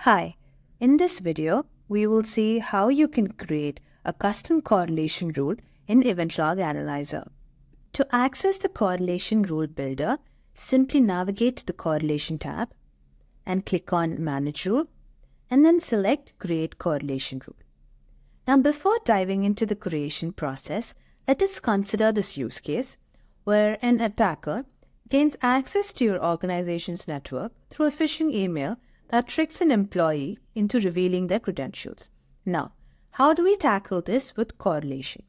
Hi, in this video, we will see how you can create a custom correlation rule in EventLog Analyzer. To access the correlation rule builder, simply navigate to the correlation tab and click on Manage Rule and then select Create Correlation Rule. Now, before diving into the creation process, let us consider this use case where an attacker gains access to your organization's network through a phishing email that tricks an employee into revealing their credentials. Now, how do we tackle this with correlation?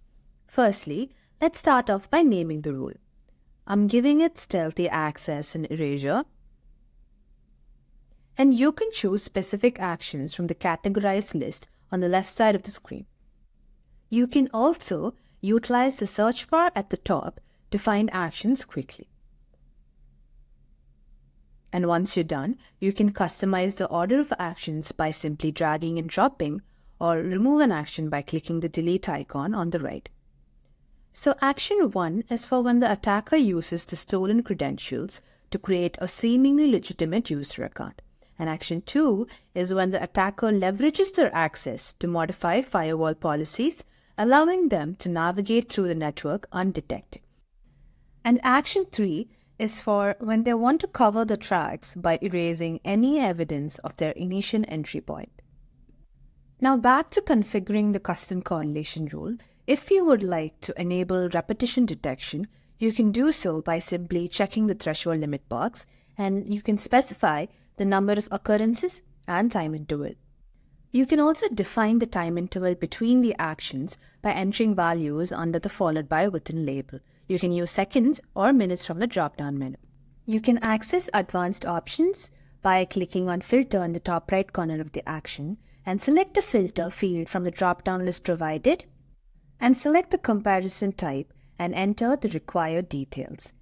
Firstly, let's start off by naming the rule. I'm giving it stealthy access and erasure. And you can choose specific actions from the categorized list on the left side of the screen. You can also utilize the search bar at the top to find actions quickly. And once you're done, you can customize the order of actions by simply dragging and dropping, or remove an action by clicking the delete icon on the right. So action 1 is for when the attacker uses the stolen credentials to create a seemingly legitimate user account. And action 2 is when the attacker leverages their access to modify firewall policies, allowing them to navigate through the network undetected. And action 3 is for when they want to cover the tracks by erasing any evidence of their initial entry point. Now back to configuring the custom correlation rule. If you would like to enable repetition detection, you can do so by simply checking the threshold limit box, and you can specify the number of occurrences and time interval. You can also define the time interval between the actions by entering values under the followed by within label. You can use seconds or minutes from the drop-down menu. You can access advanced options by clicking on Filter in the top right corner of the action and select a filter field from the drop-down list provided and select the comparison type and enter the required details.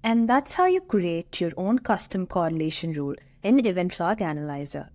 And that's how you create your own custom correlation rule in EventLog Analyzer.